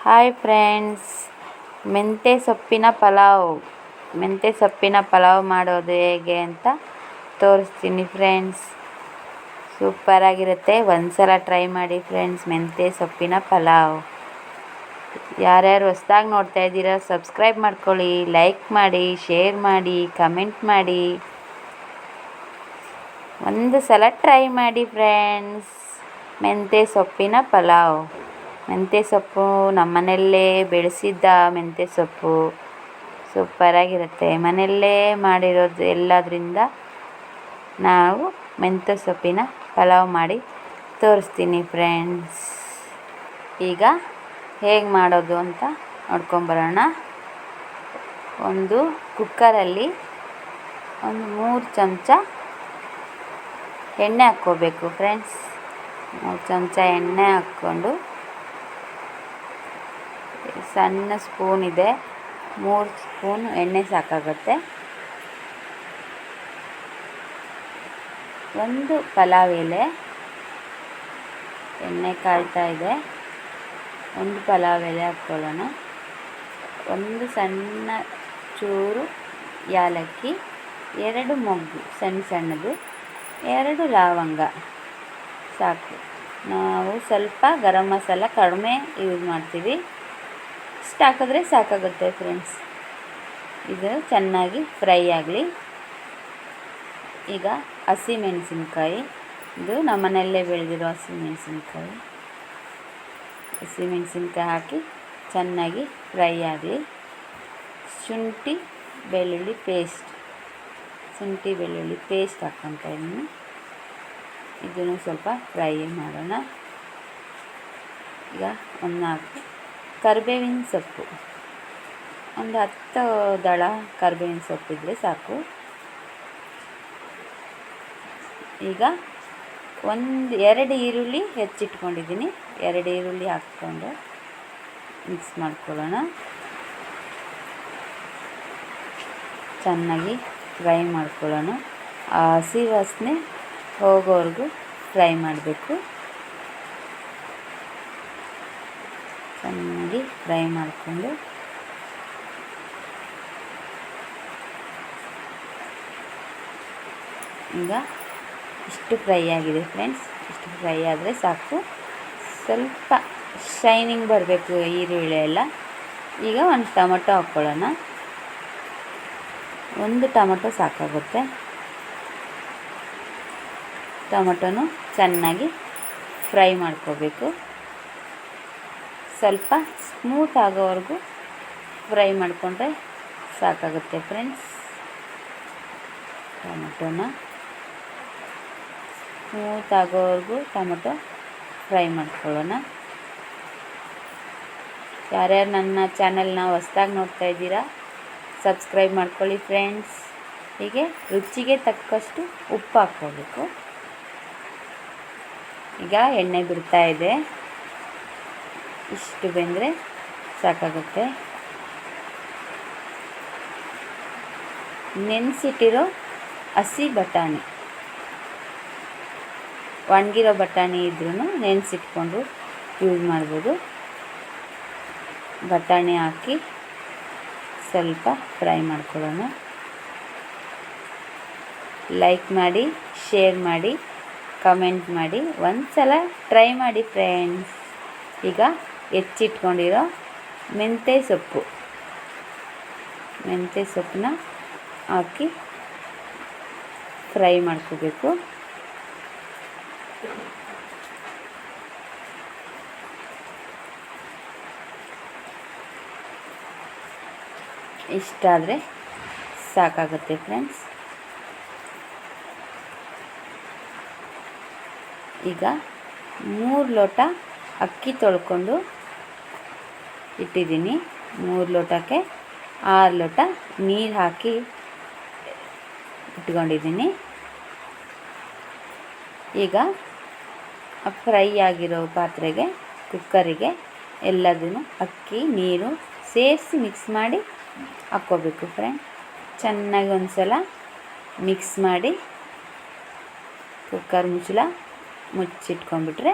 Hi friends, ಮೆಂತ್ಯ ಸೊಪ್ಪಿನ ಪಲಾವ್ ಮಾಡೋದು ಹೇಗೆ ಅಂತ ತೋರಿಸ್ತೀನಿ ಫ್ರೆಂಡ್ಸ್. ಸೂಪರಾಗಿರುತ್ತೆ. ಒಂದ್ಸಲ ಟ್ರೈ ಮಾಡಿ ಫ್ರೆಂಡ್ಸ್, ಮೆಂತ್ಯ ಸೊಪ್ಪಿನ ಪಲಾವ್. ಯಾರ್ಯಾರು ಹೊಸ್ದಾಗಿ ನೋಡ್ತಾ ಇದ್ದೀರಾ ಸಬ್ಸ್ಕ್ರೈಬ್ ಮಾಡ್ಕೊಳ್ಳಿ, ಲೈಕ್ ಮಾಡಿ, ಶೇರ್ ಮಾಡಿ, ಕಮೆಂಟ್ ಮಾಡಿ. ಒಂದು ಸಲ ಟ್ರೈ ಮಾಡಿ ಫ್ರೆಂಡ್ಸ್. ಮೆಂತ್ಯ ಸೊಪ್ಪಿನ ಪಲಾವ್. ಮೆಂತ್ಯ ಸೊಪ್ಪು ನಮ್ಮನೆಯಲ್ಲೇ ಬೆಳೆಸಿದ್ದ ಮೆಂತ್ಯ ಸೊಪ್ಪು ಸೂಪರಾಗಿರುತ್ತೆ. ಮನೆಯಲ್ಲೇ ಮಾಡಿರೋದು ಎಲ್ಲದರಿಂದ ನಾವು ಮೆಂತ್ಯ ಸೊಪ್ಪಿನ ಪಲಾವ್ ಮಾಡಿ ತೋರಿಸ್ತೀನಿ ಫ್ರೆಂಡ್ಸ್. ಈಗ ಹೇಗೆ ಮಾಡೋದು ಅಂತ ನೋಡ್ಕೊಂಬರೋಣ. ಒಂದು ಕುಕ್ಕರಲ್ಲಿ ಒಂದು 3 ಚಮಚ ಎಣ್ಣೆ ಹಾಕ್ಕೋಬೇಕು ಫ್ರೆಂಡ್ಸ್. 3 ಚಮಚ ಎಣ್ಣೆ ಹಾಕ್ಕೊಂಡು, ಸಣ್ಣ ಸ್ಪೂನ್ ಇದೆ, 3 ಸ್ಪೂನ್ ಎಣ್ಣೆ ಸಾಕಾಗುತ್ತೆ. ಒಂದು ಪಲಾವ್ ಎಲೆ, ಎಣ್ಣೆ ಕಾಯ್ತಾ ಇದೆ, ಒಂದು ಪಲಾವ್ ಎಲೆ ಹಾಕ್ಕೊಳ್ಳೋಣ. ಒಂದು ಸಣ್ಣ ಚೂರು ಏಲಕ್ಕಿ, 2 ಮೊಗ್ಗು ಸಣ್ಣದು, 2 ಲವಂಗ ಸಾಕು. ನಾವು ಸ್ವಲ್ಪ ಗರಂ ಮಸಾಲ ಕಡಿಮೆ ಯೂಸ್ ಮಾಡ್ತೀವಿ, ಇಷ್ಟು ಹಾಕಿದ್ರೆ ಸಾಕಾಗುತ್ತೆ ಫ್ರೆಂಡ್ಸ್. ಇದು ಚೆನ್ನಾಗಿ ಫ್ರೈ ಆಗಲಿ. ಈಗ ಹಸಿಮೆಣಸಿನ್ಕಾಯಿ, ಇದು ನಮ್ಮನೆಯಲ್ಲೇ ಬೆಳೆದಿರೋ ಹಸಿಮೆಣಸಿನ್ಕಾಯಿ ಹಾಕಿ ಚೆನ್ನಾಗಿ ಫ್ರೈ ಆಗಲಿ. ಶುಂಠಿ ಬೆಳ್ಳುಳ್ಳಿ ಪೇಸ್ಟ್ ಹಾಕ್ಕೊತಾ ಇದ್ದೀನಿ. ಇದನ್ನು ಸ್ವಲ್ಪ ಫ್ರೈ ಮಾಡೋಣ. ಈಗ ಒಂದು 4 ಕರಿಬೇವಿನ ಸೊಪ್ಪು, ಒಂದು 10 ದಳ ಕರಿಬೇವಿನ ಸೊಪ್ಪಿದ್ರೆ ಸಾಕು. ಈಗ 2 ಈರುಳ್ಳಿ ಹೆಚ್ಚಿಟ್ಕೊಂಡಿದ್ದೀನಿ, 2 ಈರುಳ್ಳಿ ಹಾಕ್ಕೊಂಡು ಮಿಕ್ಸ್ ಮಾಡ್ಕೊಳ್ಳೋಣ. ಚೆನ್ನಾಗಿ ಫ್ರೈ ಮಾಡ್ಕೊಳ್ಳೋಣ. ಹಸಿ ವಾಸನೆ ಹೋಗೋವರೆಗೂ ಫ್ರೈ ಮಾಡಬೇಕು. ಚೆನ್ನಾಗಿ ಫ್ರೈ ಮಾಡಿಕೊಂಡು ಈಗ ಇಷ್ಟು ಫ್ರೈ ಆಗಿದೆ ಫ್ರೆಂಡ್ಸ್. ಇಷ್ಟು ಫ್ರೈ ಆದರೆ ಸಾಕು. ಸ್ವಲ್ಪ ಶೈನಿಂಗ್ ಬರಬೇಕು ಈರುಳ್ಳಿ ಎಲ್ಲ. ಈಗ ಒಂದು ಟೊಮಟೊ ಹಾಕ್ಕೊಳ್ಳೋಣ. 1 ಟೊಮಟೊ ಸಾಕಾಗುತ್ತೆ. ಟೊಮಟೊನು ಚೆನ್ನಾಗಿ ಫ್ರೈ ಮಾಡ್ಕೋಬೇಕು. ಸ್ವಲ್ಪ ಸ್ಮೂತ್ ಆಗೋವರೆಗೂ ಫ್ರೈ ಮಾಡಿಕೊಂಡ್ರೆ ಸಾಕಾಗುತ್ತೆ ಫ್ರೆಂಡ್ಸ್. ಟೊಮಟೊನ ಸ್ಮೂತ್ ಆಗೋವರೆಗೂ ಟೊಮಟೊ ಫ್ರೈ ಮಾಡ್ಕೊಳ್ಳೋಣ. ಯಾರ್ಯಾರು ನನ್ನ ಚಾನಲ್ನ ಹೊಸ್ದಾಗಿ ನೋಡ್ತಾ ಇದ್ದೀರಾ ಸಬ್ಸ್ಕ್ರೈಬ್ ಮಾಡ್ಕೊಳ್ಳಿ ಫ್ರೆಂಡ್ಸ್. ಹೀಗೆ ರುಚಿಗೆ ತಕ್ಕಷ್ಟು ಉಪ್ಪು ಹಾಕ್ಕೋಬೇಕು. ಈಗ ಎಣ್ಣೆ ಬಿಡ್ತಾ ಇದೆ, ಇಷ್ಟು ಬೆಂದರೆ ಸಾಕಾಗುತ್ತೆ. ನೆನೆಸಿಟ್ಟಿರೋ ಹಸಿ ಬಟಾಣಿ, ಒಣಗಿರೋ ಬಟಾಣಿ ಇದ್ರೂ ನೆನೆಸಿಟ್ಕೊಂಡು ಯೂಸ್ ಮಾಡ್ಬೋದು. ಬಟಾಣಿ ಹಾಕಿ ಸ್ವಲ್ಪ ಫ್ರೈ ಮಾಡ್ಕೊಳ್ಳೋಣ. ಲೈಕ್ ಮಾಡಿ, ಶೇರ್ ಮಾಡಿ, ಕಮೆಂಟ್ ಮಾಡಿ. ಒಂದು ಸಲ ಟ್ರೈ ಮಾಡಿ ಫ್ರೆಂಡ್ಸ್. ಈಗ ಹೆಚ್ಚಿಟ್ಕೊಂಡಿರೋ ಮೆಂತ್ಯ ಸೊಪ್ಪನ್ನ ಹಾಕಿ ಫ್ರೈ ಮಾಡ್ಕೋಬೇಕು. ಇಷ್ಟಾದರೆ ಸಾಕಾಗುತ್ತೆ ಫ್ರೆಂಡ್ಸ್. ಈಗ 3 ಲೋಟ ಅಕ್ಕಿ ತೊಳ್ಕೊಂಡು ಇಟ್ಟಿದ್ದೀನಿ. 3 ಲೋಟಕ್ಕೆ 6 ಲೋಟ ನೀರು ಹಾಕಿ ಇಟ್ಕೊಂಡಿದ್ದೀನಿ. ಈಗ ಫ್ರೈ ಆಗಿರೋ ಪಾತ್ರೆಗೆ, ಕುಕ್ಕರಿಗೆ ಎಲ್ಲದನ್ನು ಅಕ್ಕಿ ನೀರು ಸೇರಿಸಿ ಮಿಕ್ಸ್ ಮಾಡಿ ಹಾಕ್ಕೋಬೇಕು ಫ್ರೆಂಡ್. ಚೆನ್ನಾಗಿ ಒಂದು ಸಲ ಮಿಕ್ಸ್ ಮಾಡಿ ಕುಕ್ಕರ್ ಮುಚ್ಚಿಟ್ಕೊಂಡ್ಬಿಟ್ರೆ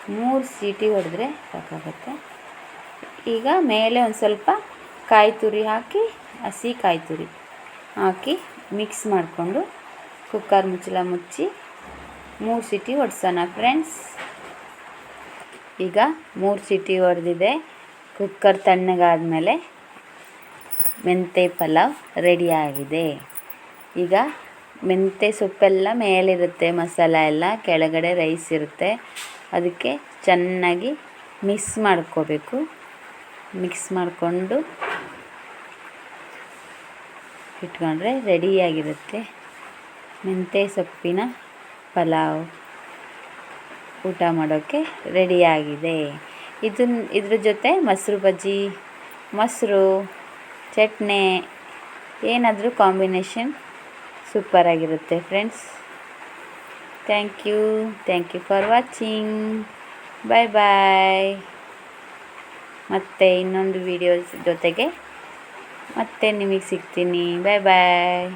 3 ಸೀಟಿ ಹೊಡೆದ್ರೆ ಸಾಕಾಗುತ್ತೆ. ಈಗ ಮೇಲೆ ಒಂದು ಸ್ವಲ್ಪ ಕಾಯಿ ತುರಿ ಹಾಕಿ, ಹಸಿ ಕಾಯಿ ತುರಿ ಹಾಕಿ ಮಿಕ್ಸ್ ಮಾಡಿಕೊಂಡು ಕುಕ್ಕರ್ ಮುಚ್ಚಳ ಮುಚ್ಚಿ 3 ಸೀಟಿ ಹೊಡ್ಸೋಣ ಫ್ರೆಂಡ್ಸ್. ಈಗ 3 ಸೀಟಿ ಹೊಡೆದಿದೆ. ಕುಕ್ಕರ್ ತಣ್ಣಗಾದಮೇಲೆ ಮೆಂತ್ಯ ಪಲಾವ್ ರೆಡಿಯಾಗಿದೆ. ಈಗ ಮೆಂತ್ಯ ಸೊಪ್ಪೆಲ್ಲ ಮೇಲಿರುತ್ತೆ, ಮಸಾಲ ಎಲ್ಲ ಕೆಳಗಡೆ ರೈಸ್ ಇರುತ್ತೆ. ಅದಕ್ಕೆ ಚೆನ್ನಾಗಿ ಮಿಕ್ಸ್ ಮಾಡ್ಕೋಬೇಕು. ಮಿಕ್ಸ್ ಮಾಡಿಕೊಂಡು ಇಟ್ಕೊಂಡ್ರೆ ರೆಡಿಯಾಗಿರುತ್ತೆ ಮೆಂತ್ಯ ಸೊಪ್ಪಿನ ಪಲಾವ್. ಊಟ ಮಾಡೋಕ್ಕೆ ರೆಡಿಯಾಗಿದೆ. ಇದ್ರ ಜೊತೆ ಮೊಸರು ಬಜ್ಜಿ, ಮೊಸರು, ಚಟ್ನಿ ಏನಾದರೂ ಕಾಂಬಿನೇಷನ್ ಸೂಪರಾಗಿರುತ್ತೆ friends. Thank you for watching. Bye bye. ಮತ್ತೆ ಇನ್ನೊಂದು ವಿಡಿಯೋಸ್ ಜೊತೆಗೆ ಮತ್ತೆ ನಿಮಗೆ ಸಿಗ್ತೀನಿ. ಬಾಯ್ ಬಾಯ್.